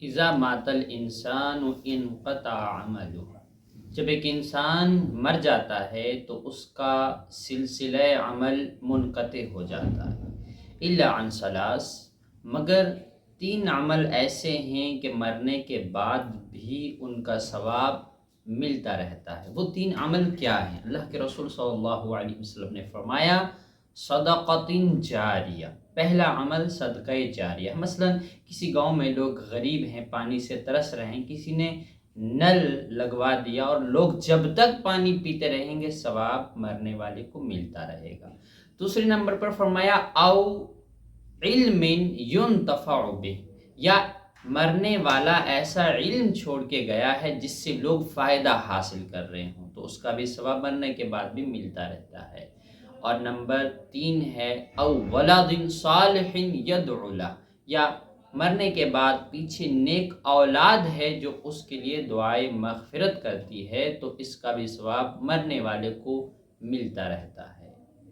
اذا مات الانسان انقطع عملہ، جب ایک انسان مر جاتا ہے تو اس کا سلسلہ عمل منقطع ہو جاتا ہے، الا عن ثلاث، مگر 3 عمل ایسے ہیں کہ مرنے کے بعد بھی ان کا ثواب ملتا رہتا ہے۔ وہ 3 عمل کیا ہیں؟ اللہ کے رسول صلی اللہ علیہ وسلم نے فرمایا صدقۃ جاریہ، پہلا عمل صدقہ جاریہ۔ مثلا کسی گاؤں میں لوگ غریب ہیں، پانی سے ترس رہے ہیں، کسی نے نل لگوا دیا اور لوگ جب تک پانی پیتے رہیں گے ثواب مرنے والے کو ملتا رہے گا۔ دوسرے نمبر پر فرمایا او علم ينتفع به، یا مرنے والا ایسا علم چھوڑ کے گیا ہے جس سے لوگ فائدہ حاصل کر رہے ہوں، تو اس کا بھی ثواب مرنے کے بعد بھی ملتا رہتا ہے۔ اور نمبر 3 ہے او ولد صالح يدعو له، یا مرنے کے بعد پیچھے نیک اولاد ہے جو اس کے لیے دعائے مغفرت کرتی ہے، تو اس کا بھی ثواب مرنے والے کو ملتا رہتا ہے۔